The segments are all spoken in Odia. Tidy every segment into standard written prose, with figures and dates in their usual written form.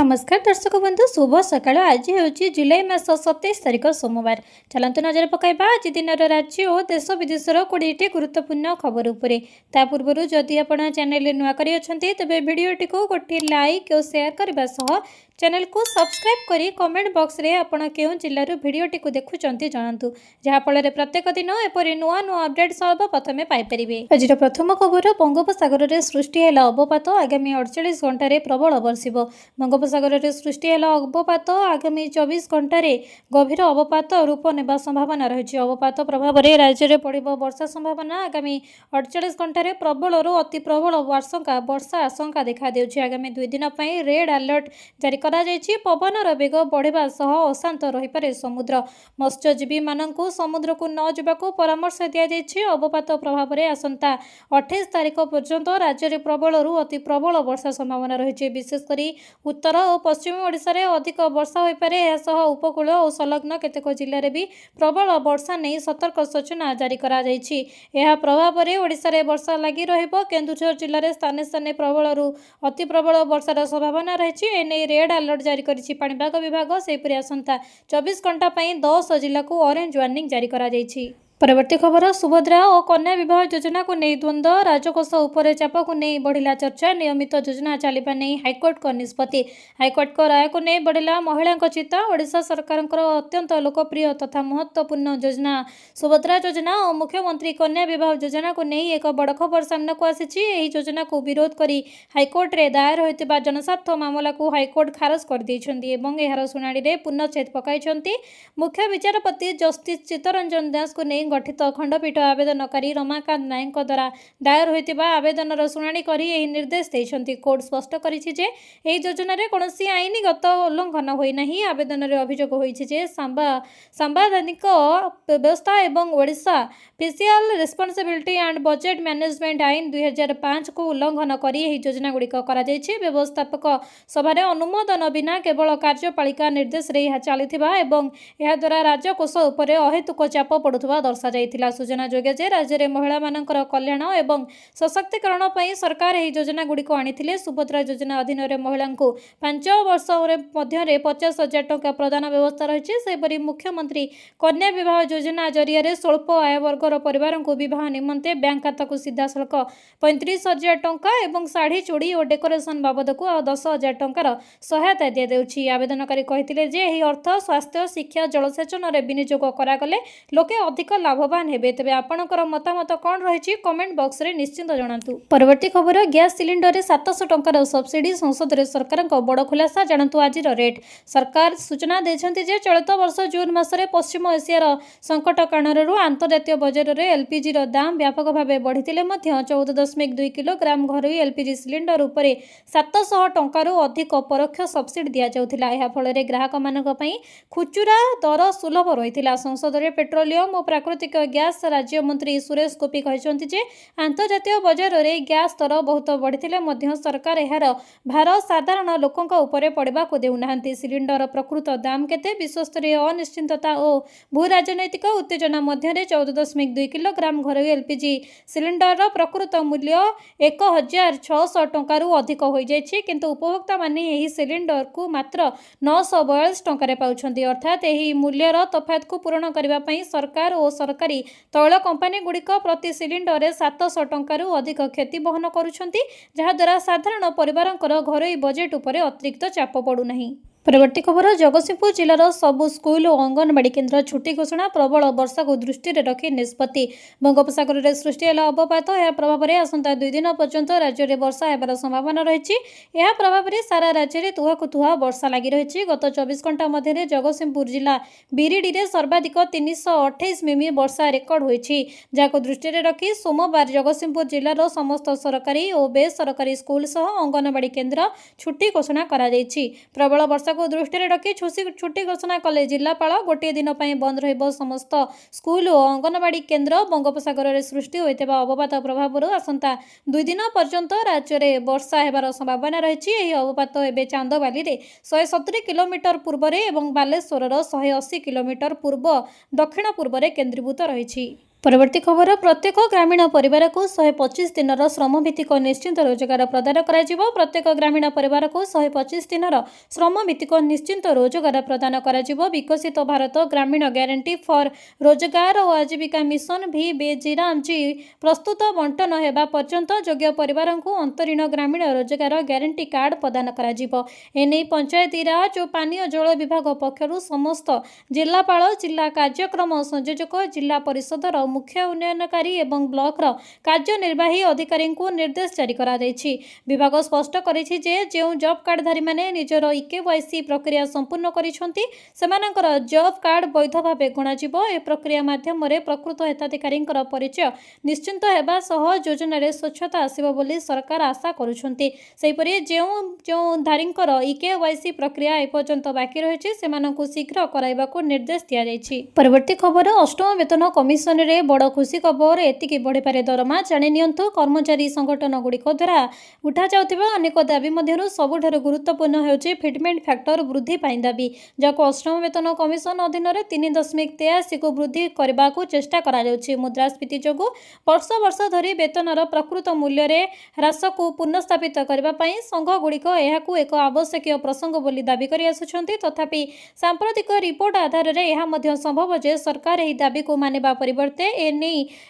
नमस्कार दर्शक बंधु शुभ सकाळ। आज हूँ जुलाई मास 27 तारिख सोमवार। चलतु नजर पकाइबा आज दिन राज्य और देश विदेशर 20टी गुरुत्वपूर्ण खबर उपरे। ता पूर्व जदि आपण चैनल नुआ करी अछंती तबे वीडियोटी को गोटे लाइक और शेयर करबा सह चैनल को सब्सक्राइब करी कमेंट बॉक्स रे आपण केउ जिल्लार वीडियोटी को देखुचंती जणांतु, जहा फल प्रत्येक दिन एपरी नुआ नुआ अपडेट सर्व प्रथमे पाई परिबे। आज प्रथम खबर बंगोपसागर रे सृष्टि हेला अवपात आगामी 48 घंटा रे प्रबल बर्षिबो। बंगोपसागर रे सृष्टि हेला अवपात आगामी 24 घंटा रे गभीर अवपात रूप नेबा संभावना रहिछि। अवपात प्रभाव रे राज्य रे पड़िबो वर्षा संभावना। आगामी 48 घंटा रे प्रबल रु अति प्रबल वर्षा आशंका देखा देउछि। आगामी 2 दिन पई रेड अलर्ट जारी करा जायछि। पवनर बेग बढ़िबा सह अशांत रहि पारे समुद्र। मत्स्यजीवी माननकु समुद्र को न जिबाकू परामर्श दिया जायछि। अवपात प्रभाव रे आसंता 28 तारिख पर्यंत राज्य रे प्रबल रु अति प्रबल वर्षा संभावना रहिछि। विशेष करी उत्तर और पश्चिम ओडिशा रे अधिक वर्षा होई पारे। एसह उपकूल और संलग्न केतेक जिल्ला रे भी प्रबल वर्षा नै सतर्क सूचना जारी करा जायछि। एहा प्रभाव रे ओडिशा रे वर्षा लागि रहिबो। केन्दुझर जिल्ला रे स्थाने स्थाने प्रबल रु अति प्रबल वर्षार संभावना रहिछि। एने रेड अलर्ट जारी करिछि पाणीपाग विभाग। सेहिपरि आसंता 24 घंटा पई 10 जिल्ला को ऑरेंज वार्निंग जारी करा जायछि। परवर्ती खबर सुभद्रा और कन्या विवाह योजना को नहीं द्वंद्व। राजकोष उपरे चाप को नहीं बढ़िला चर्चा। नियमित योजना चलवा नहीं हाइकोर्ट को निष्पत्ति। हाइकोर्ट को राय को नहीं बढ़िला महिला चिंता। ओडिशा सरकार अत्यंत लोकप्रिय तथा महत्वपूर्ण योजना सुभद्रा योजना और मुख्यमंत्री कन्या विवाह योजना को नहीं एक बड़ खबर सामना को आसी। योजना को विरोध करी हाइकोर्ट रे दायर होइतिबा जनस्वार्थ मामला को हाइकोर्ट खारज कर दैछन्ती एवं एहार सुनानी रे पुनच्छेद पकाइछन्ती। मुख्य विचारपति जस्टिस चित्तरंजन दास को नहीं गठित खंडपीठ आवेदनकारी रमाकांत नायक द्वारा दायर होइतिबा आवेदनर शुणाणी करी एही निर्देश दैछन्ती। कोर्ट स्पष्ट करिछि जे एही योजना रे कोनोसी आईनगत उल्लंघन होई नाही। आवेदन रे अभियोग होइछि जे संवैधानिक व्यवस्था एवं Odisha physical responsibility and budget management आईन 2005 को उल्लंघन करी एही योजना गुड़िक करा जायछि। व्यवस्थापक सभा रे अनुमोदन बिना केवल कार्यपालिका निर्देश रे चलिथिबा एवं एहा द्वारा राजकोष उपरे अहेतुक चाप पडुथबा दर्शा जाइथिला। सूचना जोग्य जे राज्य रे महिला मानकर कल्याण एवं सशक्तिकरण पई सरकार एही योजना गुड़िक आनिथिले। सुभद्रा योजना अधीन रे महिलांकु 5 वर्ष मध्य रे 50,000 टंका प्रदान व्यवस्था रहिछि। सेपरि मुख्यमंत्री कन्या विवाह योजना जरिया रे स्वल्प आय वर्गर परिवारंकु विवाह निमंते बैंक खाता को सीधा सड़क 35,000 टंका एवं साड़ी चूड़ी और डेकोरेशन बाबद को 10,000 टंकार सहायता दिया देउछि। आवेदनकारी कहिथिले जे एही अर्थ स्वास्थ्य शिक्षा जलसेचन रे विनियोग करागले लोके अधिक लाभवान हेबे। तबे आपणकर मतामत कोन रहिछि कमेंट बॉक्स रे निश्चित जणांतु। परवर्ती खबर गैस सिलिंडर रे 700 टंकार सब्सिडी संसद रे सरकार को बड़ खुलासा जानतु। आज रेट सरकार सूचना दैछन्ति जे चलित वर्ष जून मास रे पश्चिम एशियार संकट कारणरू अंतर्जातीय बजार रे एलपीजी रो दाम व्यापक भावे बढ़िथिले मध्य 14.2 किलोग्राम घरोई एलपीजी सिलिंडर उपरे 700 टंकारु अधिक परोक्ष सब्सिडी दिया जाउथिला। एहा फल रे ग्राहक मानक पई खुचुरा दर सुलभ रहिथिला। संसद रे पेट्रोलियम और प्राकृतिक गैस राज्य मंत्री सुरेश गोपी कहते जे अंतर्जातीय बजार रे गैस दर बहुत बढ़िथिले मध्य सरकार एहार भार साधारण लोकंक उपरे पड़वा को देउनाहांती। सिलिंडर प्रकृत दाम केते विश्वस्तरीय अनिश्चितता और भू राजनैतिक उत्तेजना मध्य 14.2 किलोग्राम घरोई एलपीजी सिलिंडर प्रकृत मूल्य 1,600 टंकारु अधिक हो जाइछि। किंतु उपभोक्ता माने एही सिलिंडर को मात्र 942 टंकारे पाउछन्ती। अर्थात एही मूल्यर तफात को पूरण करबा पई सरकार और सरकारी तैल कंपनी गुड़िक प्रति सिलिंडर 700 टंकारु अधिक क्षति बहन करुछन्ती, जहा द्वारा साधारण परिवारंकर घरोई बजेट उपरे अतिरिक्त चाप पड़ु नाही। परवर्ती खबर जगतसिंहपुर जिलार सबु स्कूल और अंगनवाड़ी केन्द्र छुट्टी घोषणा। प्रबल वर्षा को दृष्टि रखी निष्पत्ति। बंगोपसागर रे सृष्टि हेला अवपात। यह प्रभाव में आसंता 2 दिन पर्यंत राज्य में वर्षा हेबार संभावना रही। यह प्रभाव में सारा राज्य में तुहाकु तुहा वर्षा लगी रही। गत 24 घंटा मध्य जगतसिंहपुर जिला बिरिडी में सर्वाधिक 328 मिमी वर्षा रेकर्ड होईछि। जहां दृष्टि रखी सोमवार जगतसिंहपुर जिलार समस्त सरकारी और बेसरकारी स्कूल सह अंगनवाड़ी केन्द्र छुट्टी घोषणा करा जायछि। प्रबल वर्षा को दृष्टि रखी छुट्टी घोषणा कले जिलापाल। गोटे दिन बंद रहिबो समस्त स्कूल और अंगनवाड़ी केन्द्र। बंगोपसागर रे सृष्टि होइतिबा अवपात प्रभाव आसंता 2 दिन पर्यंत राज्य में वर्षा हेबार संभावना रही। यह अवपात एवं चांदबाली रे 170 किलोमीटर पूर्व और बालेश्वर 180 किलोमीटर पूर्व दक्षिण पूर्व केन्द्रीभूत रही। परवर्ती खबर प्रत्येक ग्रामीण परिवार को 125 दिन श्रमभित्तिक निश्चिंत रोजगार प्रदान करा। प्रत्येक ग्रामीण परिवार को 125 दिन श्रमभित्तिक निश्चिंत रोजगार प्रदान करा। विकसित भारत ग्रामीण ग्यारंटी फॉर रोजगार और आजीविका मिशन भी बेजिरामजी प्रस्तुत बंटन होगा पर्यंत योग्य परिवार को अंतरीण ग्रामीण रोजगार ग्यारंटी कार्ड प्रदान करा। एने पंचायती राज और पानीय जल विभाग पक्षर समस्त जिलापाल जिला कार्यक्रम संयोजक जिला परिषदर मुख्य उन्नयनकारी एवं ब्लॉक कार्यनिर्वाही अधिकारी को निर्देश जारी करा दैछि। विभाग स्पष्ट करिछि जे जो जॉब कार्डधारी माने निजर इकेवाईसी प्रक्रिया संपूर्ण करिसंती सेमानकर जॉब कार्ड वैध भावे गणाजिबो। ए प्रक्रिया माध्यम रे प्रकृत हिताधिकारी परिचय निश्चिंत हेबा सह योजना रे स्वच्छता आसीबो बोली सरकार आशा करुछंती। सेहिपरि जो धारींकर इकेवाईसी प्रक्रिया एपर्यंत बाकी रहिछि सेमानकु शीघ्र कराइबाकू निर्देश दिया जाइछि। परवर्ती खबर अष्टम वेतन कमिशन रे बड़ खुशी खबर एतिकी बढ़ी पारे दरमा जानि नियंतु। कर्मचारी संगठन गुड़िक द्वारा उठा जाउथिबा अनेक दाबी मध्यरु सबुठारु गुरुत्वपूर्ण हेउछि फिटमेंट फैक्टर वृद्धि पाई दाबी, जाको अष्टम वेतन कमिशन अधीन 3.83 को वृद्धि करबाकू चेष्टा करा जाउछि। मुद्रास्फीति जोगु वर्ष वर्ष धरी वेतनर प्रकृत मूल्य रे ह्रास को पुनर्स्थापित करबा पई संघ गुड़िक एहाकू एक आवश्यक प्रसंग बोली दाबी करि आसुछंती। तथापि सांप्रतिक रिपोर्ट आधार रे एहा मध्य संभव जे सरकार एही दाबी को मानिबा परिवर्ते एने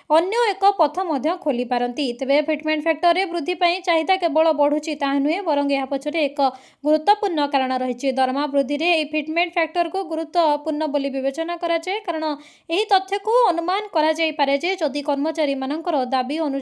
अन्य एक पथ मध्य खोली पारंती। तेबे फिटमेंट फैक्टर रे वृद्धि पाई चाहिदा केवल बढ़ुची ताहा नुहे बरंग एहा पछरे एक गुरुत्वपूर्ण कारण रहिछि। दरमा वृद्धि रे ए फिटमेंट फैक्टर को गुरुत्वपूर्ण बोली विवेचना करा जाय, कारण एही तथ्य को अनुमान करा जाय पारे जे जदि कर्मचारी मानकर दाबी अनुसार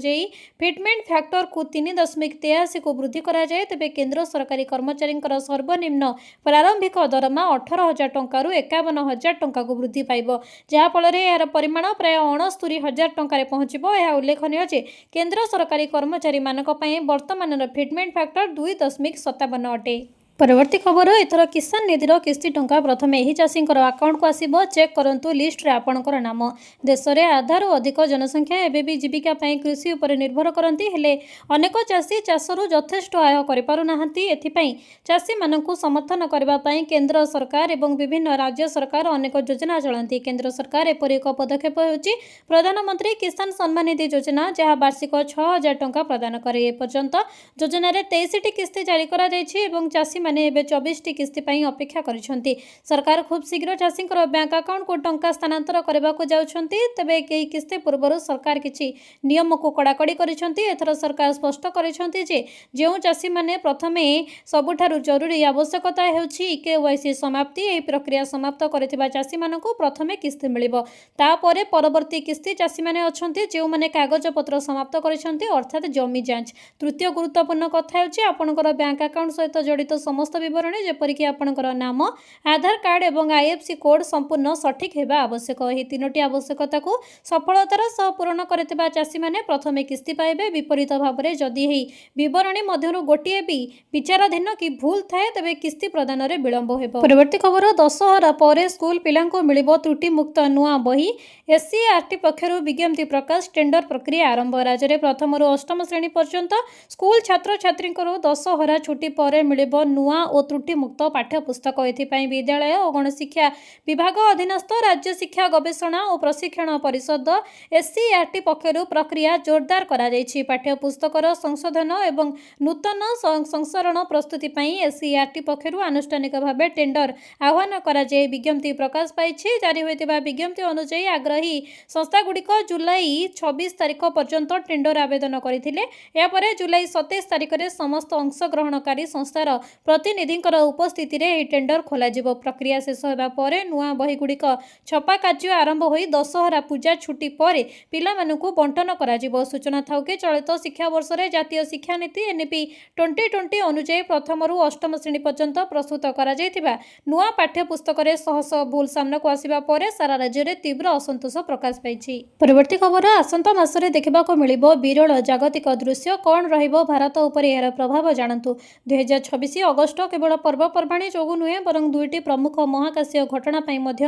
फिटमेंट फैक्टर को 3.83 को वृद्धि करा जाय तेबे केंद्र सरकारी कर्मचारी सर्वनिम्न प्रारंभिक दरमा 18,000 टंका रु 51,000 टंका को वृद्धि पाइबो, जहा फल रे यार परिमाण प्राय 69,000 टंका पहुंचबो। यह उल्लेखनीय जे केंद्र सरकारी कर्मचारी मानक पई वर्तमान फिटमेंट फैक्टर 2.57 अटे। परवर्ती खबर एथर किसान निधिर किस्ती टंका प्रथमे एही चाषींकर अकाउंट को आसीबो। चेक करंतु लिस्ट रे आपणकर नाम। देश रे आधार अधिक जनसंख्या एबे भी जीविका पई कृषि उपर निर्भर करंती, हेले अनेक चाषी चाषरु यथेष्ट आय करि पारु नाहंती। एथि पई चाषी मानकु समर्थन करबा पई केंद्र सरकार एवं विभिन्न राज्य सरकार अनेक योजना चलंती। केंद्र सरकार एपरि एक पदक्षेप हेउची प्रधानमंत्री किसान सम्मान निधि योजना, जहा वार्षिक 6,000 टंका प्रदान करे। ए पर्यंत योजना रे 23 टी किस्ती जारी करा जायछि एवं चाषी माने एबे 24 टी किस्ती पई अपेक्षा करिसंती। सरकार खूब शीघ्र चाषींकर बैंक अकाउंट को टंका स्थानांतर करबाकू जाउछंती। तबे केही किस्ती पूर्वरु सरकार किछि नियम को कड़ाकड़ी करिसंती। एथर सरकार स्पष्ट करिसंती जे जेउ चाषी माने प्रथमे सबुठारु जरूरी आवश्यकता हेउछि इकेवाईसी समाप्ति। एही प्रक्रिया समाप्त करथिबा चाषी मानकू प्रथमे किस्ती मिलिबो, तापरे परवर्ती किस्ती चाषी माने अछंती जेउ माने कागज पत्र समाप्त करिसंती, अर्थात जमी जांच। तृतीय गुरुत्वपूर्ण कथा हेउछि आपणकर बैंक अकाउंट सहित जड़ित समस्त विवरणी जेपरिक आपणकर नाम, आधार कार्ड एवं आईएफसी कोड संपूर्ण सठिक हेबा आवश्यक। एही तीनोटी आवश्यकता को सफलतार सह पूर्ण करथिबा चाषी माने प्रथमे किस्ती पाइबे। विपरीत भाबरे जदि एही विवरणी मध्यरु गोटिए भी विचाराधीन कि भूल थाए तेबे किस्ती प्रदान रे विलंब हेबो। परवर्ती खबर दशहरा परे स्कूल पिलांको मिलिबो त्रुटि मुक्त नुआ बही। एससीईआरटी पक्षरु विज्ञप्ति प्रकाश, टेंडर प्रक्रिया आरंभ। राज्य रे प्रथम रु अष्टम श्रेणी पर्यंत स्कूल छात्र छात्री दशहरा छुट्टी परे मिलिबो नुआ और त्रुटि मुक्त पाठ्य पुस्तक। एथिपाई विद्यालय और गणशिक्षा विभाग अधीनस्थ राज्य शिक्षा गवेषणा और प्रशिक्षण परिषद एससीईआरटी पक्षरु प्रक्रिया जोरदार करा जायछि। पाठ्य पुस्तकर संशोधन एवं नूतन संस्करण प्रस्तुति पई एससीईआरटी पक्षरु आनुष्ठानिक भावे टेंडर आह्वान करा जाय विज्ञप्ति प्रकाश पाइछि। जारी होइतिबा विज्ञप्ति अनुसार आग्रही संस्था गुड़िक जुलाई 26 तारिख पर्यंत टेंडर आवेदन करथिले। या परे जुलाई 27 तारिख रे समस्त अंशग्रहणकारी संस्थार प्रतिनिधिंकर उपस्थिति रे टेंडर खोला जिवो। प्रक्रिया शेष होबा परे नुआ बही गुड़िक छपा कार्य आरंभ होई दशहरा पूजा छुट्टी परे पिला मानकु बंटन करा जिवो। सूचना थाउ के चलित शिक्षा वर्ष रे जातीय शिक्षा नीति एनईपी 2020 अनुसार प्रथम रु अष्टम श्रेणी पर्यंत प्रस्तुत करा जायतिबा नुआ पाठ्य पुस्तक रे शह भूल सामना को आसीबा परे सारा राज्य रे तीव्र असंतोष प्रकाश पाइछि। परवर्ती खबर आसंता मासरे देखिबाको मिलिबो विरल जागतिक दृश्य। कोन रहिबो भारत ऊपर यार प्रभाव जानतु। 2026 अगस्त अगस्ट केवल पर्वपर्वाणी जोगु नुहे बरं दुईटी प्रमुख महाकाशीय घटना ପାଇଁ ମଧ୍ୟ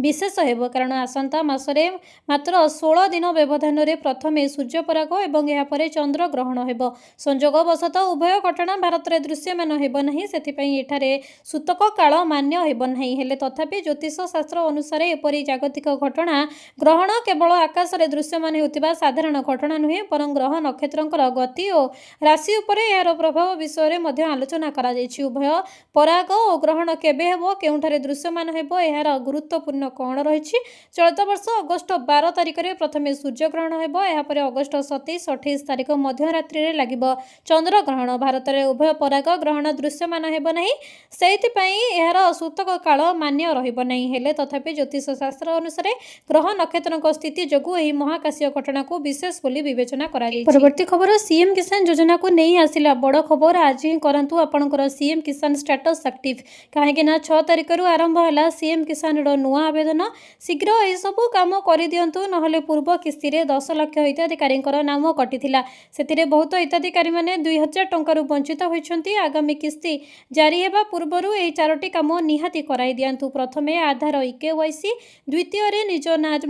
ବିଶେଷ ହେବ କାରଣ ଆସନ୍ତା ମାସରେ ମାତ୍ର 16 ଦିନ ବ୍ୟବଧାନ ରେ ପ୍ରଥମେ ସୂର୍ଯ୍ୟପରାଗ ଏବଂ ଏହାପରେ ଚନ୍ଦ୍ରଗ୍ରହଣ ହେବ। ସଂଯୋଗବଶତଃ ଉଭୟ ଘଟଣା ଭାରତରେ ଦୃଶ୍ୟମାନ ହେବ ନାହିଁ, ସେଥିପାଇଁ ଏଠାରେ ସୂତକ କାଳ ମାନ୍ୟ ହେବ ନାହିଁ। ହେଲେ ତଥାପି ଜ୍ୟୋତିଷ ଶାସ୍ତ୍ର ଅନୁସାରେ ଏପରି ଜାଗତିକ ଘଟଣା ଗ୍ରହଣ କେବଳ ଆକାଶରେ ଦୃଶ୍ୟମାନ ହେଉଥିବା ସାଧାରଣ ଘଟଣା ନୁହେଁ ବରଂ ଗ୍ରହ ନକ୍ଷତ୍ରଙ୍କର ଗତି ଓ ରାଶି ଉପରେ ଏହାର ପ୍ରଭାବ ବିଷୟରେ ମଧ୍ୟ ଆଲୋଚନା କରାଯାଇଛି। ଉଭୟ ପରାଗ ଓ ଗ୍ରହଣ କେବେ ହେବ, କେଉଁଠାରେ ଦୃଶ୍ୟମାନ ହେବ, ଏହାର ଗୁରୁତ୍ୱପୂର୍ଣ୍ଣ କ'ଣ ରହିଛି। ଚଳିତ ବର୍ଷ ଅଗଷ୍ଟ 12 ତାରିଖରେ ପ୍ରଥମେ ସୂର୍ଯ୍ୟଗ୍ରହଣ ହେବ, ଏହାପରେ ଅଗଷ୍ଟ 27-28 ତାରିଖ ମଧ୍ୟରାତ୍ରିରେ ଲାଗିବ ଚନ୍ଦ୍ରଗ୍ରହଣ। ଭାରତରେ ଉଭୟ ପରାଗ ଗ୍ରହଣ ଦୃଶ୍ୟମାନ ହେବ ନାହିଁ, ସେଇଥିପାଇଁ ଏହାର ସୂତକ କାଳ ମାନ୍ୟ ରହିବ ନାହିଁ। ହେଲେ ତଥାପି ଜ୍ୟୋତିଷ ଶାସ୍ତ୍ର ଅନୁସାରେ ଗ୍ରହ ନକ୍ଷତ୍ରଙ୍କ ସ୍ଥିତି ଯୋଗୁଁ ଏହି ମହାକାଶୀୟ ଘଟଣାକୁ ବିଶେଷ ବୋଲି ବିବେଚନା କରାଯାଇଛି। ପରବର୍ତ୍ତୀ ଖବର ସିଏମ୍ କିଷାନ ଯୋଜନାକୁ ନେଇ ଆସିଲା ବଡ଼ ଖବର। ଆଜି ହିଁ କରନ୍ତୁ ଆପଣଙ୍କର ସିଏମ୍ କିଷାନ ଷ୍ଟାଟସ୍ ଆକ୍ଟିଭ୍, କାହିଁକିନା 6 ତାରିଖରୁ ଆରମ୍ଭ ହେଲା ସିଏମ୍ କିଷାନର ନୂଆ ଆବେଦନ। ଶୀଘ୍ର ଏସବୁ କାମ କରିଦିଅନ୍ତୁ, ନହେଲେ ପୂର୍ବ କିସ୍ତିରେ 10 ଲକ୍ଷ ହିତାଧିକାରୀଙ୍କର ନାମ କଟିଥିଲା। ସେଥିରେ ବହୁତ ହିତାଧିକାରୀମାନେ 2000 ଟଙ୍କାରୁ ବଞ୍ଚିତ ହୋଇଛନ୍ତି। ଆଗାମୀ କିସ୍ତି ଜାରି ହେବା ପୂର୍ବରୁ ଏହି 4ଟି କାମ ନିହାତି କରାଇ ଦିଅନ୍ତୁ। ପ୍ରଥମେ ଆଧାର ଇକେୱାଇସି, ଦ୍ୱିତୀୟରେ ନିଜ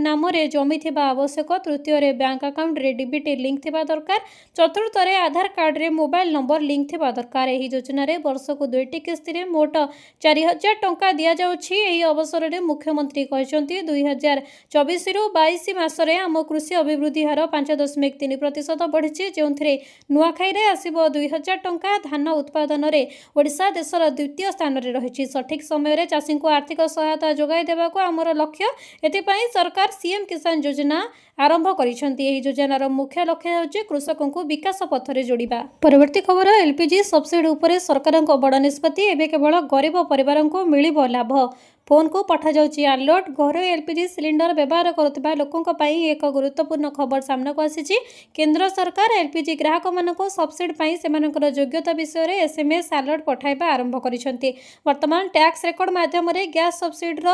ନାମରେ ଜମି ଥିବା ଆବଶ୍ୟକ, ତୃତୀୟରେ ବ୍ୟାଙ୍କ ଆକାଉଣ୍ଟରେ ଡିବିଟି ଲିଙ୍କ ଥିବା ଦରକାର, ଚତୁର୍ଥରେ ଆଧାର କାର୍ଡରେ ମୋବାଇଲ ନମ୍ବର ଲିଙ୍କ ଥିବା ଦରକାର। ଏହି ଯୋଜନାରେ ବର୍ଷକୁ 2ଟି କିସ୍ତିରେ ମୋଟ 4000 ଟଙ୍କା ଦିଆଯାଉଛି। ଏହି ଅବସରରେ ମୁଖ୍ୟମନ୍ତ୍ରୀ କହିଛନ୍ତି 2024-22 ମାସରେ ଆମ କୃଷି ଅଭିବୃଦ୍ଧି ହାର 5.3% ବଢ଼ିଛି, ଯେଉଁଥିରେ ନୂଆଖାଇରେ ଆସିବ 2000 ଟଙ୍କା। ଧାନ ଉତ୍ପାଦନରେ ଓଡ଼ିଶା ଦେଶର ଦ୍ୱିତୀୟ ସ୍ଥାନରେ ରହିଛି। ସଠିକ୍ ସମୟରେ ଚାଷୀଙ୍କୁ ଆର୍ଥିକ ସହାୟତା ଯୋଗାଇ ଦେବାକୁ ଆମର ଲକ୍ଷ୍ୟ, ଏଥିପାଇଁ ସରକାର ସିଏମ୍ କିଷାନ ଯୋଜନା ଆରମ୍ଭ କରିଛନ୍ତି। ଏହି ଯୋଜନାର ମୁଖ୍ୟ ଲକ୍ଷ୍ୟ ହେଉଛି କୃଷକଙ୍କୁ ବିକାଶ ପଥରେ ଯୋଡ଼ିବା। ପରବର୍ତ୍ତୀ ଖବର, ଏଲ୍ପିଜି ସବସିଡି ଉପରେ ସରକାରଙ୍କ ବଡ଼ ନିଷ୍ପତ୍ତି। ଏବେ କେବଳ ଗରିବ ପରିବାରଙ୍କୁ ମିଳିବ ଲାଭ। ଫୋନକୁ ପଠାଯାଉଛି ଆଲର୍ଟ। ଘରୋଇ ଏଲ୍ପିଜି ସିଲିଣ୍ଡର ବ୍ୟବହାର କରୁଥିବା ଲୋକଙ୍କ ପାଇଁ ଏକ ଗୁରୁତ୍ୱପୂର୍ଣ୍ଣ ଖବର ସାମ୍ନାକୁ ଆସିଛି। କେନ୍ଦ୍ର ସରକାର ଏଲ୍ପିଜି ଗ୍ରାହକମାନଙ୍କୁ ସବସିଡି ପାଇଁ ସେମାନଙ୍କର ଯୋଗ୍ୟତା ବିଷୟରେ SMS ଆଲର୍ଟ ପଠାଇବା ଆରମ୍ଭ କରିଛନ୍ତି। ବର୍ତ୍ତମାନ ଟ୍ୟାକ୍ସ ରେକର୍ଡ ମାଧ୍ୟମରେ ଗ୍ୟାସ୍ ସବସିଡିର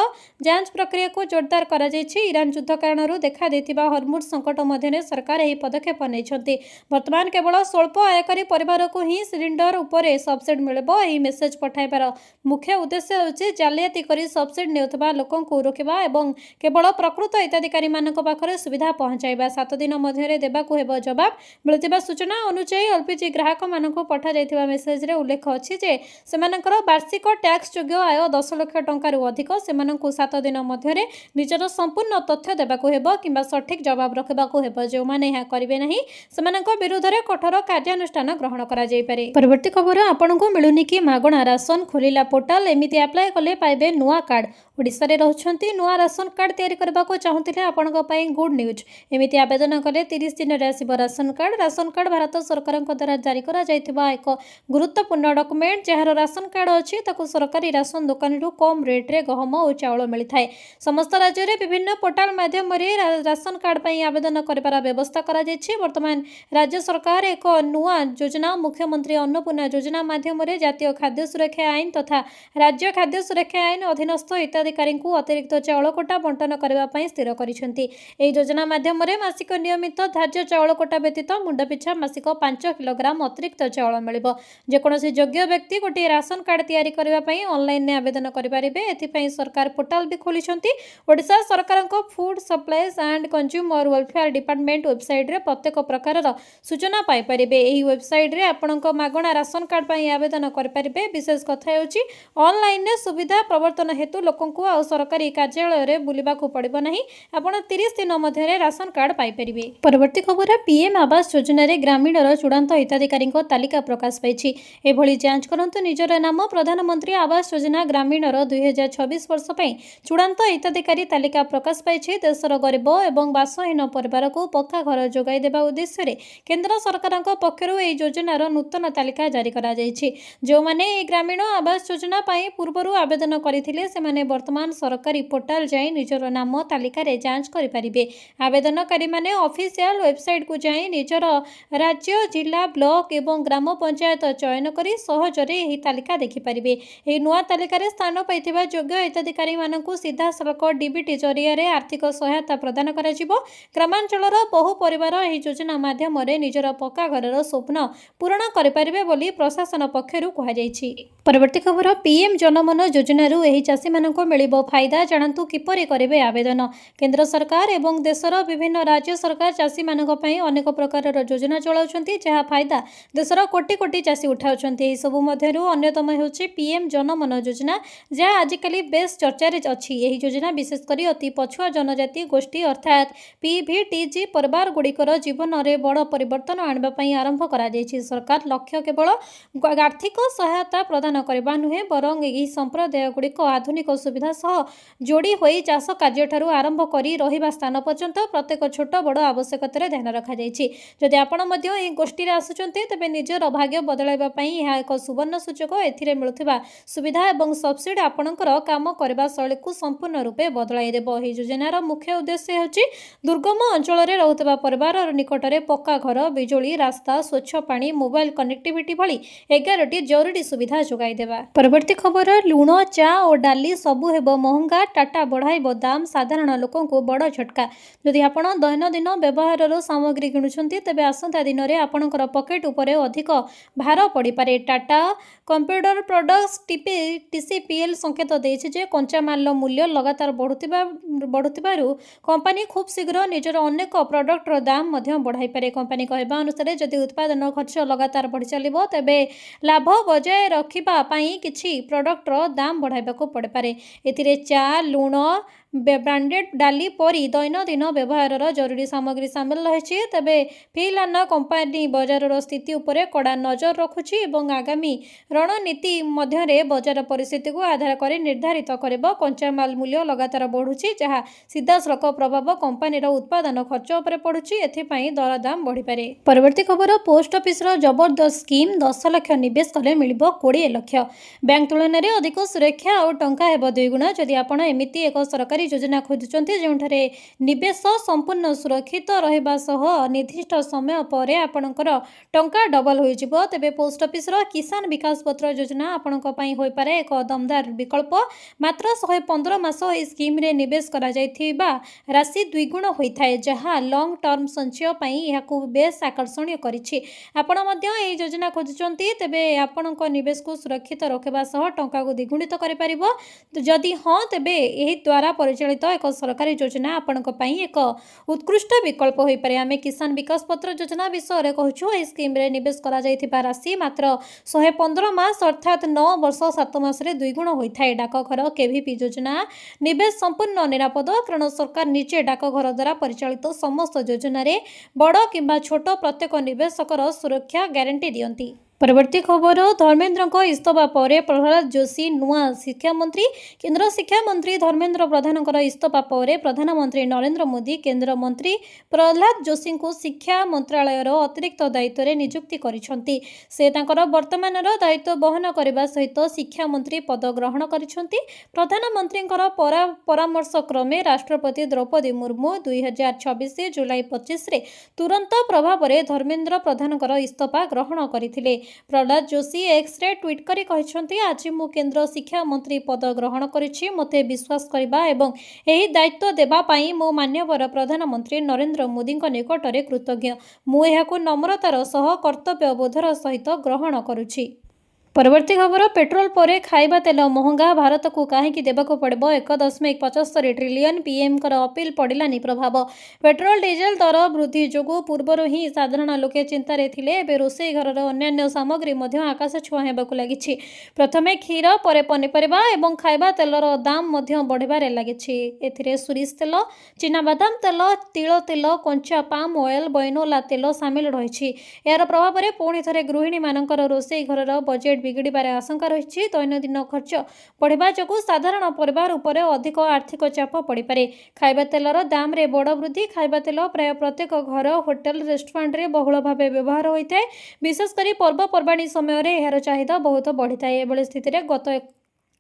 ଯାଞ୍ଚ ପ୍ରକ୍ରିୟାକୁ ଜୋରଦାର କରାଯାଇଛି। ଇରାନ ଯୁଦ୍ଧ କାରଣରୁ ଦେଖାଦେଇଥିବା ହର୍ମୁଜ ସଙ୍କଟ ମଧ୍ୟରେ ସରକାର ଏହି ପଦକ୍ଷେପ ନେଇଛନ୍ତି। ବର୍ତ୍ତମାନ କେବଳ ସ୍ୱଳ୍ପ ଆୟକାରୀ ପରିବାରକୁ ହିଁ ସିଲିଣ୍ଡର ଉପରେ ସବସିଡି ମିଳିବ। ଏହି ମେସେଜ ପଠାଇବାର ମୁଖ୍ୟ ଉଦ୍ଦେଶ୍ୟ ହେଉଛି ଜାଲିଆତି କରି ସବସିଡି ନେଉଥିବା ଲୋକଙ୍କୁ ରୋକିବା ଏବଂ କେବଳ ପ୍ରକୃତ ହିତାଧିକାରୀମାନଙ୍କ ପାଖରେ ସୁବିଧା ପହଞ୍ଚାଇବା। 7 ଦିନ ମଧ୍ୟରେ ଦେବାକୁ ହେବ ଜବାବ। ମିଳିଥିବା ସୂଚନା ଅନୁଯାୟୀ ଏଲ୍ପିଜି ଗ୍ରାହକମାନଙ୍କୁ ପଠାଯାଇଥିବା ମେସେଜରେ ଉଲ୍ଲେଖ ଅଛି ଯେ ସେମାନଙ୍କର ବାର୍ଷିକ ଟ୍ୟାକ୍ସ ଯୋଗ୍ୟ ଆୟ 10 ଲକ୍ଷ ଟଙ୍କାରୁ ଅଧିକ। ସେମାନଙ୍କୁ 7 ଦିନ ମଧ୍ୟରେ ନିଜର ସମ୍ପୂର୍ଣ୍ଣ ତଥ୍ୟ ଦେବାକୁ ହେବ କିମ୍ବା ସଠିକ୍ ଜବାବ ରଖିବାକୁ ହେବ। ଯେଉଁମାନେ ଏହା କରିବେ ନାହିଁ ସେମାନଙ୍କ ବିରୁଦ୍ଧରେ କଠୋର କାର୍ଯ୍ୟାନୁଷ୍ଠାନ ଗ୍ରହଣ କରାଯାଇପାରେ। ପରବର୍ତ୍ତୀ ଖବର, ଆପଣଙ୍କୁ ମିଳୁନି କି ମାଗଣା ରାସନ? ଖୋଲିଲା ପୋର୍ଟାଲ। ଏମିତି ଆପ୍ଲାଏ କଲେ ପାଇବେ ନୂଆ କାର୍ଡ। ଓଡ଼ିଶାରେ ରହୁଛନ୍ତି, ନୂଆ ରାସନ କାର୍ଡ ତିଆରି କରିବାକୁ ଚାହୁଁଥିଲେ ଆପଣଙ୍କ ପାଇଁ ଗୁଡ୍ ନ୍ୟୁଜ୍। ଏମିତି ଆବେଦନ କଲେ 30 ଦିନରେ ଆସିବ ration card. Ration card Bharat ସରକାରଙ୍କ ଦ୍ୱାରା ଜାରି କରାଯାଇଥିବା ଏକ ଗୁରୁତ୍ୱପୂର୍ଣ୍ଣ ଡକୁମେଣ୍ଟ। ଯାହାର ରାସନ କାର୍ଡ ଅଛି ତାକୁ ସରକାରୀ ରାସନ ଦୋକାନରୁ କମ୍ ରେଟ୍ରେ ଗହମ ଓ ଚାଉଳ ମିଳିଥାଏ। ସମସ୍ତ ରାଜ୍ୟରେ ବିଭିନ୍ନ ପୋର୍ଟାଲ ମାଧ୍ୟମରେ ରାସନ କାର୍ଡ ପାଇଁ ଆବେଦନ କରିବାର ବ୍ୟବସ୍ଥା କରାଯାଇଛି। ବର୍ତ୍ତମାନ ରାଜ୍ୟ ସରକାର ଏକ ନୂଆ ଯୋଜନା ମୁଖ୍ୟମନ୍ତ୍ରୀ ଅନ୍ନପୂର୍ଣ୍ଣା ଯୋଜନା ମାଧ୍ୟମରେ ଜାତୀୟ ଖାଦ୍ୟ ସୁରକ୍ଷା ଆଇନ ତଥା ରାଜ୍ୟ ଖାଦ୍ୟ ସୁରକ୍ଷା ଆଇନ ଅଧୀନସ୍ଥ ହିତାଧିକାରୀଙ୍କୁ ଅତିରିକ୍ତ ଚାଉଳ କୋଟା ବଣ୍ଟନ କରିବା ପାଇଁ ସ୍ଥିର କରିଛନ୍ତି। ଏହି ଯୋଜନା ମାଧ୍ୟମରେ ମାସିକ ନିୟମିତ ଧାର୍ଯ୍ୟ ଚାଉଳ କୋଟା ବ୍ୟତୀତ ମୁଣ୍ଡ ପିଛା ମାସିକ 5 କିଲୋଗ୍ରାମ ଅତିରିକ୍ତ ଚାଉଳ ମିଳିବ। ଯେକୌଣସି ଯୋଗ୍ୟ ବ୍ୟକ୍ତି ଗୋଟିଏ ରାସନ କାର୍ଡ ତିଆରି କରିବା ପାଇଁ ଅନଲାଇନରେ ଆବେଦନ କରିପାରିବେ। ଏଥିପାଇଁ ସରକାର ପୋର୍ଟାଲ ବି ଖୋଲିଛନ୍ତି। ଓଡ଼ିଶା ସରକାରଙ୍କ food supplies and consumer welfare department ୱେବସାଇଟରେ ପ୍ରତ୍ୟେକ ପ୍ରକାରର ସୂଚନା ପାଇପାରିବେ। ଏହି ୱେବସାଇଟରେ ଆପଣଙ୍କ ମାଗଣା ରାସନ କାର୍ଡ ପାଇଁ ଆବେଦନ କରିପାରିବେ। ବିଶେଷ କଥା ହେଉଛି ଅନଲାଇନରେ ସୁବିଧା ପ୍ରବର୍ତ୍ତନ ହେତୁ ଲୋକଙ୍କୁ ଆଉ ସରକାରୀ କାର୍ଯ୍ୟାଳୟରେ ବୁଲିବାକୁ ପଡ଼ିବ ନାହିଁ। ଆପଣ 30 ଦିନ ମଧ୍ୟରେ ରାସନ କାର୍ଡ ପାଇପାରିବେ। ପରବର୍ତ୍ତୀ ଖବର, ପିଏମ୍ ଆବାସ ଯୋଜନାରେ ଗ୍ରାମୀଣର ଚୂଡ଼ାନ୍ତ ହିତାଧିକାରୀଙ୍କ ତାଲିକା ପ୍ରକାଶ ପାଇଛି। ଏଭଳି ଯାଞ୍ଚ କରନ୍ତୁ ନିଜର ନାମ। ପ୍ରଧାନମନ୍ତ୍ରୀ ଆବାସ ଯୋଜନା ଗ୍ରାମୀଣର 2026 ବର୍ଷ ପାଇଁ ଚୂଡ଼ାନ୍ତ ହିତାଧିକାରୀ ତାଲିକା ପ୍ରକାଶ ପାଇଛି। ଦେଶର ଗରିବ ଏବଂ ବାସହୀନ ପରିବାରକୁ ପକ୍କା ଘର ଯୋଗାଇ ଦେବା ଉଦ୍ଦେଶ୍ୟରେ କେନ୍ଦ୍ର ସରକାରଙ୍କ ପକ୍ଷରୁ ଏହି ଯୋଜନାର ନୂତନ ତାଲିକା ଜାରି କରାଯାଇଛି। ଯେଉଁମାନେ ଏହି ଗ୍ରାମୀଣ ଆବାସ ଯୋଜନା ପାଇଁ ପୂର୍ବରୁ ଆବେଦନ କରିଥିଲେ ସେମାନେ ବର୍ତ୍ତମାନ ସରକାରୀ ପୋର୍ଟାଲ ଯାଇ ନିଜର ନାମ ତାଲିକାରେ ଯାଞ୍ଚ କରିପାରିବେ। ଆବେଦନକାରୀମାନେ ଅଫିସିଆଲ ୱେବସାଇଟକୁ ଯାଇ ନିଜର ରାଜ୍ୟ, ଜିଲ୍ଲା, ବ୍ଲକ ଏବଂ ଗ୍ରାମ ପଞ୍ଚାୟତ ଚୟନ କରି ସହଜରେ ଏହି ତାଲିକା ଦେଖିପାରିବେ। ଏହି ନୂଆ ତାଲିକାରେ ସ୍ଥାନ ପାଇଥିବା ଯୋଗ୍ୟ ହିତାଧିକାରୀମାନଙ୍କୁ ସିଧାସଳଖ ଡିବିଟି ଜରିଆରେ ଆର୍ଥିକ ସହାୟତା ପ୍ରଦାନ କରାଯିବ। ଗ୍ରାମାଞ୍ଚଳର ବହୁ ପରିବାର ଏହି ଯୋଜନା ମାଧ୍ୟମରେ ନିଜର ପକ୍କା ଘରର ସ୍ୱପ୍ନ ପୂରଣ କରିପାରିବେ ବୋଲି ପ୍ରଶାସନ ପକ୍ଷରୁ କୁହାଯାଇଛି। ପରବର୍ତ୍ତୀ ଖବର, ପିଏମ୍ ଜନମନ ଯୋଜନାରୁ ଏହି ଚାଷୀମାନଙ୍କୁ ମିଳିବ ଫାଇଦା, ଜାଣନ୍ତୁ କିପରି କରିବେ ଆବେଦନ। କେନ୍ଦ୍ର ସରକାର ଏବଂ ଦେଶର ବିଭିନ୍ନ ରାଜ୍ୟ ସରକାର ଚାଷୀମାନଙ୍କ ପାଇଁ ଅନେକ ପ୍ରକାରର ଯୋଜନା ଚଳାଉଛନ୍ତି, ଯାହା ଫାଇଦା ଦେଶର କୋଟି କୋଟି ଚାଷୀ ଉଠାଉଛନ୍ତି। ଏହିସବୁ ମଧ୍ୟରୁ ଅନ୍ୟତମ ହେଉଛି ପିଏମ୍ ଜନମନ ଯୋଜନା, ଯାହା ଆଜିକାଲି ବେଶ୍ ଚର୍ଚ୍ଚାରେ ଅଛି। ଏହି ଯୋଜନା ବିଶେଷ କରି ଅତି ପଛୁଆ ଜନଜାତି ଗୋଷ୍ଠୀ ଅର୍ଥାତ୍ PVTG ପରିବାରଗୁଡ଼ିକର ଜୀବନରେ ବଡ଼ ପରିବର୍ତ୍ତନ ଆଣିବା ପାଇଁ ଆରମ୍ଭ କରାଯାଇଛି। ସରକାର ଲକ୍ଷ୍ୟ କେବଳ ଆର୍ଥିକ ସହାୟତା ପ୍ରଦାନ କରିବା ନୁହେଁ, ବରଂ ଏହି ସମ୍ପ୍ରଦାୟଗୁଡ଼ିକ ଆଧୁନିକ ସୁବିଧା ସହ ଯୋଡ଼ି ହୋଇ ଚାଷ କାର୍ଯ୍ୟଠାରୁ ଆରମ୍ଭ କରି ରହିବା ସ୍ଥାନ ପର୍ଯ୍ୟନ୍ତ ପ୍ରତ୍ୟେକ ଛୋଟ ବଡ଼ ଆବଶ୍ୟକତାରେ ଧ୍ୟାନ ରଖାଯାଇଛି। ଯଦି ଆପଣ ମଧ୍ୟ ଏହି ଗୋଷ୍ଠୀରେ ଆସୁଛନ୍ତି, ତେବେ ନିଜର ଭାଗ୍ୟ ବଦଳାଇବା ପାଇଁ ଏହା ଏକ ସୁବର୍ଣ୍ଣ ସୁଯୋଗ। ଏଥିରେ ମିଳୁଥିବା ସୁବିଧା ଏବଂ ସବସିଡି ଆପଣଙ୍କର କାମ କରିବା ଶୈଳୀକୁ ସମ୍ପୂର୍ଣ୍ଣ ରୂପେ ବଦଳାଇ ଦେବ। ଏହି ଯୋଜନାର ମୁଖ୍ୟ ଉଦ୍ଦେଶ୍ୟ ହେଉଛି ଦୁର୍ଗମ ଅଞ୍ଚଳରେ ରହୁଥିବା ପରିବାରର ନିକଟରେ ପକ୍କା ଘର, ବିଜୁଳି, ରାସ୍ତା, ସ୍ୱଚ୍ଛ ପାଣି, ମୋବାଇଲ କନେକ୍ଟିଭିଟି ଭଳି 11ଟି ଜରୁରୀ ସୁବିଧା ଯୋଗାଇ ଦେବା। ପରବର୍ତ୍ତୀ ଖବର, ଲୁଣ, ଚା ଓ ଡାଲି ସବୁ ହେବ ମହଙ୍ଗା, ଟାଟା ବଢ଼ାଇବ ଦାମ, ସାଧାରଣ ଲୋକଙ୍କୁ ବଡ଼ ଝଟକା। ଯଦି ଆପଣ ଦୈନନ୍ଦିନ ବ୍ୟବହାରର ସାମଗ୍ରୀ କିଣୁଛନ୍ତି, ତେବେ ଆସନ୍ତା ଦିନରେ ଆପଣଙ୍କର ପକେଟ୍ ଉପରେ ଅଧିକ ଭାର ପଡ଼ିପାରେ। ଟାଟା କମ୍ପ୍ୟୁଟର ପ୍ରଡକ୍ଟସ୍ TCPL ସଂକେତ ଦେଇଛି ଯେ କଞ୍ଚାମାଲର ମୂଲ୍ୟ ଲଗାତାର ବଢ଼ୁଥିବାରୁ କମ୍ପାନୀ ଖୁବ୍ ଶୀଘ୍ର ନିଜର ଅନେକ ପ୍ରଡକ୍ଟର ଦାମ ମଧ୍ୟ ବଢ଼ାଇପାରେ। କମ୍ପାନୀ କହିବା ଅନୁସାରେ ଯଦି ଉତ୍ପାଦନ ଖର୍ଚ୍ଚ ଲଗାତାର ବଢ଼ି ଚାଲିବ, ତେବେ ଲାଭ ବଜାୟ ରଖିବା ପାଇଁ କିଛି ପ୍ରଡକ୍ଟର ଦାମ ବଢ଼ାଇବାକୁ ପଡ଼ିପାରେ। ଏଥିରେ ଚା, ଲୁଣ, ବ୍ରାଣ୍ଡେଡ୍ ଡାଲି ପରି ଦୈନନ୍ଦିନ ବ୍ୟବହାରର ଜରୁରୀ ସାମଗ୍ରୀ ସାମିଲ ରହିଛି। ତେବେ ଫିଲାନା କମ୍ପାନୀ ବଜାରର ସ୍ଥିତି ଉପରେ କଡ଼ା ନଜର ରଖୁଛି ଏବଂ ଆଗାମୀ ରଣନୀତି ମଧ୍ୟରେ ବଜାର ପରିସ୍ଥିତିକୁ ଆଧାର କରି ନିର୍ଦ୍ଧାରିତ କରିବ। କଞ୍ଚାମାଲ ମୂଲ୍ୟ ଲଗାତାର ବଢ଼ୁଛି, ଯାହା ସିଧାସଳଖ ପ୍ରଭାବ କମ୍ପାନୀର ଉତ୍ପାଦନ ଖର୍ଚ୍ଚ ଉପରେ ପଡ଼ୁଛି। ଏଥିପାଇଁ ଦରଦାମ ବଢ଼ିପାରେ। ପରବର୍ତ୍ତୀ ଖବର, ପୋଷ୍ଟ ଅଫିସର ଜବରଦସ୍ତ ସ୍କିମ୍, 10 ଲକ୍ଷ ନିବେଶ କଲେ ମିଳିବ 20 ଲକ୍ଷ। ବ୍ୟାଙ୍କ ତୁଳନାରେ ଅଧିକ ସୁରକ୍ଷା ଆଉ ଟଙ୍କା ହେବ 2 ଗୁଣ। ଯଦି ଆପଣ ଏମିତି ଏକ ସରକାରୀ ଯୋଜନା ଖୋଜୁଛନ୍ତି ଯେଉଁଠାରେ ନିବେଶ ସମ୍ପୂର୍ଣ୍ଣ ସୁରକ୍ଷିତ ରହିବା ସହ ନିର୍ଦ୍ଦିଷ୍ଟ ସମୟ ପରେ ଆପଣଙ୍କର ଟଙ୍କା ଡବଲ ହୋଇଯିବ, ତେବେ ପୋଷ୍ଟ ଅଫିସର କିଷାନ ବିକାଶ ପତ୍ର ଯୋଜନା ଆପଣଙ୍କ ପାଇଁ ହୋଇପାରେ ଏକ ଦମଦାର ବିକଳ୍ପ। ମାତ୍ର 115 ମାସ ଏହି ସ୍କିମ୍ରେ ନିବେଶ କରାଯାଇଥିବା ରାଶି 2 ଗୁଣ ହୋଇଥାଏ, ଯାହା ଲଙ୍ଗ୍ ଟର୍ମ ସଞ୍ଚୟ ପାଇଁ ଏହାକୁ ବେଶ୍ ଆକର୍ଷଣୀୟ କରିଛି। ଆପଣ ମଧ୍ୟ ଏହି ଯୋଜନା ଖୋଜୁଛନ୍ତି, ତେବେ ଆପଣଙ୍କ ନିବେଶକୁ ସୁରକ୍ଷିତ ରଖିବା ସହ ଟଙ୍କାକୁ ଦ୍ୱିଗୁଣିତ କରିପାରିବ। ଯଦି ହଁ, ତେବେ ଏହି ଦ୍ୱାରା ପରିଚାଳିତ ଏକ ସରକାରୀ ଯୋଜନା ଆପଣଙ୍କ ପାଇଁ ଏକ ଉତ୍କୃଷ୍ଟ ବିକଳ୍ପ ହୋଇପାରେ। ଆମେ କିଷାନ ବିକାଶ ପତ୍ର ଯୋଜନା ବିଷୟରେ କହୁଛୁ। ଏହି ସ୍କିମ୍ରେ ନିବେଶ କରାଯାଇଥିବା ରାଶି ମାତ୍ର 115 ମାସ ଅର୍ଥାତ୍ 9 ବର୍ଷ 7 ମାସରେ 2 ଗୁଣ ହୋଇଥାଏ। ଡାକଘର KVP ଯୋଜନା ନିବେଶ ସମ୍ପୂର୍ଣ୍ଣ ନିରାପଦ, କାରଣ ସରକାର ନିଜେ ଡାକଘର ଦ୍ୱାରା ପରିଚାଳିତ ସମସ୍ତ ଯୋଜନାରେ ବଡ଼ କିମ୍ବା ଛୋଟ ପ୍ରତ୍ୟେକ ନିବେଶକର ସୁରକ୍ଷା ଗ୍ୟାରେଣ୍ଟି ଦିଅନ୍ତି। ପରବର୍ତ୍ତୀ ଖବର, ଧର୍ମେନ୍ଦ୍ରଙ୍କ ଇସ୍ତଫା ପରେ ପ୍ରହ୍ଲାଦ ଯୋଶୀ ନୂଆ ଶିକ୍ଷାମନ୍ତ୍ରୀ। କେନ୍ଦ୍ର ଶିକ୍ଷାମନ୍ତ୍ରୀ ଧର୍ମେନ୍ଦ୍ର ପ୍ରଧାନଙ୍କର ଇସ୍ତଫା ପରେ ପ୍ରଧାନମନ୍ତ୍ରୀ ନରେନ୍ଦ୍ର ମୋଦି କେନ୍ଦ୍ରମନ୍ତ୍ରୀ ପ୍ରହ୍ଲାଦ ଯୋଶୀଙ୍କୁ ଶିକ୍ଷା ମନ୍ତ୍ରାଳୟର ଅତିରିକ୍ତ ଦାୟିତ୍ୱରେ ନିଯୁକ୍ତି କରିଛନ୍ତି। ସେ ତାଙ୍କର ବର୍ତ୍ତମାନର ଦାୟିତ୍ୱ ବହନ କରିବା ସହିତ ଶିକ୍ଷାମନ୍ତ୍ରୀ ପଦ ଗ୍ରହଣ କରିଛନ୍ତି। ପ୍ରଧାନମନ୍ତ୍ରୀଙ୍କର ପରାମର୍ଶ କ୍ରମେ ରାଷ୍ଟ୍ରପତି ଦ୍ରୌପଦୀ ମୁର୍ମୁ 2024 ଜୁଲାଇ 25ରେ ତୁରନ୍ତ ପ୍ରଭାବରେ ଧର୍ମେନ୍ଦ୍ର ପ୍ରଧାନଙ୍କର ଇସ୍ତଫା ଗ୍ରହଣ କରିଥିଲେ। ପ୍ରହ୍ଲାଦ ଯୋଶୀ ଏକ୍ସରେ ଟ୍ୱିଟ୍ କରି କହିଛନ୍ତି, ଆଜି ମୁଁ କେନ୍ଦ୍ର ଶିକ୍ଷା ମନ୍ତ୍ରୀ ପଦ ଗ୍ରହଣ କରିଛି। ମୋତେ ବିଶ୍ୱାସ କରିବା ଏବଂ ଏହି ଦାୟିତ୍ୱ ଦେବା ପାଇଁ ମୁଁ ମାନ୍ୟବର ପ୍ରଧାନମନ୍ତ୍ରୀ ନରେନ୍ଦ୍ର ମୋଦିଙ୍କ ନିକଟରେ କୃତଜ୍ଞ। ମୁଁ ଏହାକୁ ନମ୍ରତାର ସହ କର୍ତ୍ତବ୍ୟବୋଧର ସହିତ ଗ୍ରହଣ କରୁଛି। ପରବର୍ତ୍ତୀ ଖବର, ପେଟ୍ରୋଲ ପରେ ଖାଇବା ତେଲ ମହଙ୍ଗା, ଭାରତକୁ କାହିଁକି ଦେବାକୁ ପଡ଼ିବ 1.75 ଟ୍ରିଲିୟନ, ପିଏମ୍ଙ୍କର ଅପିଲ ପଡ଼ିଲାନି ପ୍ରଭାବ। ପେଟ୍ରୋଲ ଡିଜେଲ ଦର ବୃଦ୍ଧି ଯୋଗୁଁ ପୂର୍ବରୁ ହିଁ ସାଧାରଣ ଲୋକେ ଚିନ୍ତାରେ ଥିଲେ, ଏବେ ରୋଷେଇ ଘରର ଅନ୍ୟାନ୍ୟ ସାମଗ୍ରୀ ମଧ୍ୟ ଆକାଶ ଛୁଆଁ ହେବାକୁ ଲାଗିଛି। ପ୍ରଥମେ କ୍ଷୀର, ପରେ ପନିପରିବା ଏବଂ ଖାଇବା ତେଲର ଦାମ ମଧ୍ୟ ବଢ଼ିବାରେ ଲାଗିଛି। ଏଥିରେ ସୋରିଷ ତେଲ, ଚିନାବାଦାମ ତେଲ, ତିଳ ତେଲ, କଞ୍ଚା ପାମ୍ ଅଏଲ, ବୈନୋଲା ତେଲ ସାମିଲ ରହିଛି। ଏହାର ପ୍ରଭାବରେ ପୁଣି ଥରେ ଗୃହିଣୀମାନଙ୍କର ରୋଷେଇ ଘରର ବଜେଟ୍ ବିଗିଡ଼ିବାର ଆଶଙ୍କା ରହିଛି। ଦୈନନ୍ଦିନ ଖର୍ଚ୍ଚ ବଢ଼ିବା ଯୋଗୁଁ ସାଧାରଣ ପରିବାର ଉପରେ ଅଧିକ ଆର୍ଥିକ ଚାପ ପଡ଼ିପାରେ। ଖାଇବା ତେଲର ଦାମରେ ବଡ଼ ବୃଦ୍ଧି। ଖାଇବା ତେଲ ପ୍ରାୟ ପ୍ରତ୍ୟେକ ଘର, ହୋଟେଲ, ରେଷ୍ଟୁରାଣ୍ଟରେ ବହୁଳ ଭାବେ ବ୍ୟବହାର ହୋଇଥାଏ। ବିଶେଷ କରି ପର୍ବପର୍ବାଣୀ ସମୟରେ ଏହାର ଚାହିଦା ବହୁତ ବଢ଼ିଥାଏ। ଏଭଳି ସ୍ଥିତିରେ ଗତ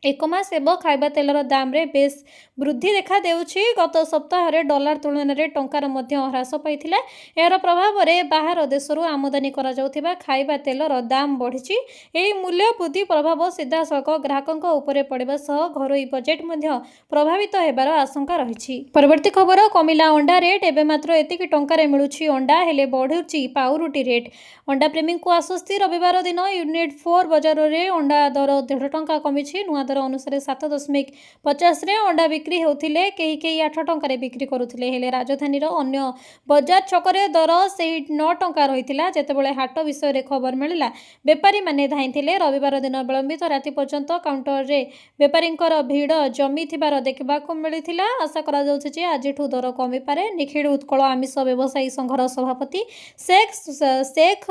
एक मास ହେବ ଖାଇବା ତେଲର ଦାମରେ ବେଶ୍ ବୃଦ୍ଧି ଦେଖାଦେଉଛି। ଗତ ସପ୍ତାହରେ ଡଲାର ତୁଳନାରେ ଟଙ୍କାର ମଧ୍ୟ ହ୍ରାସ ପାଇଥିଲା। ଏହାର ପ୍ରଭାବରେ ବାହାର ଦେଶରୁ ଆମଦାନୀ କରାଯାଉଥିବା ଖାଇବା ତେଲର ଦାମ ବଢ଼ିଛି। ଏହି ମୂଲ୍ୟ ବୃଦ୍ଧି ପ୍ରଭାବ ସିଧାସଳଖ ଗ୍ରାହକଙ୍କ ଉପରେ ପଡ଼ିବା ସହ ଘରୋଇ ବଜେଟ୍ ମଧ୍ୟ ପ୍ରଭାବିତ ହେବାର ଆଶଙ୍କା ରହିଛି। ପରବର୍ତ୍ତୀ ଖବର, କମିଲା ଅଣ୍ଡା ରେଟ୍। ଏବେ ମାତ୍ର ଏତିକି ଟଙ୍କାରେ ମିଳୁଛି ଅଣ୍ଡା, ହେଲେ ବଢ଼ୁଛି ପାଉରୁଟି ରେଟ୍। ଅଣ୍ଡା ପ୍ରେମୀଙ୍କୁ ଆଶ୍ୱସ୍ତି। ରବିବାର ଦିନ ୟୁନିଟ୍ 4 ବଜାରରେ ଅଣ୍ଡା ଦର 1.5 ଟଙ୍କା କମିଛି। ନୂଆ ଦର ଅନୁସାରେ 7.50ରେ ଅଣ୍ଡା ବିକ୍ରି ହେଉଥିଲେ, କେହି 8 ଟଙ୍କାରେ ବିକ୍ରି କରୁଥିଲେ। ହେଲେ ରାଜଧାନୀର ଅନ୍ୟ ବଜାର ଛକରେ ଦର ସେହି 9 ଟଙ୍କା ରହିଥିଲା। ଯେତେବେଳେ ହାଟ ବିଷୟରେ ଖବର ମିଳିଲା, ବେପାରୀମାନେ ଧାଇଁଥିଲେ। ରବିବାର ଦିନ ବିଳମ୍ବିତ ରାତି ପର୍ଯ୍ୟନ୍ତ କାଉଣ୍ଟରରେ ବେପାରୀଙ୍କର ଭିଡ଼ ଜମିଥିବାର ଦେଖିବାକୁ ମିଳିଥିଲା। ଆଶା କରାଯାଉଛି ଯେ ଆଜିଠୁ ଦର କମିପାରେ। ନିଖିଳ ଉତ୍କଳ ଆମିଷ ବ୍ୟବସାୟୀ ସଂଘର ସଭାପତି ଶେଖ୍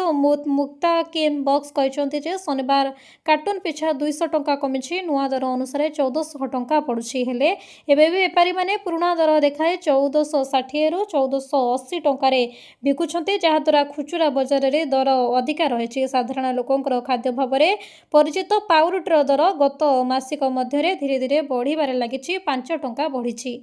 ମୁକ୍ତାକିମ୍ ବକ୍ସ କହିଛନ୍ତି ଯେ ଶନିବାର କାର୍ଟୁନ ପିଛା 200 ଟଙ୍କା କମିଛି। ନୂଆ ଦର ଅନୁସାରେ 1400 ଟଙ୍କା ପଡ଼ୁଛି। ହେଲେ ଏବେ ବି ବେପାରୀମାନେ ପୁରୁଣା ଦର ଦେଖାଇ 1460ରୁ 1480 ଟଙ୍କାରେ ବିକୁଛନ୍ତି, ଯାହାଦ୍ୱାରା ଖୁଚୁରା ବଜାରରେ ଦର ଅଧିକା ରହିଛି। ସାଧାରଣ ଲୋକଙ୍କର ଖାଦ୍ୟ ଭାବରେ ପରିଚିତ ପାଉରୁଟିର ଦର ଗତ ମାସିକ ମଧ୍ୟରେ ଧୀରେ ଧୀରେ ବଢ଼ିବାରେ ଲାଗିଛି। 5 ଟଙ୍କା ବଢ଼ିଛି।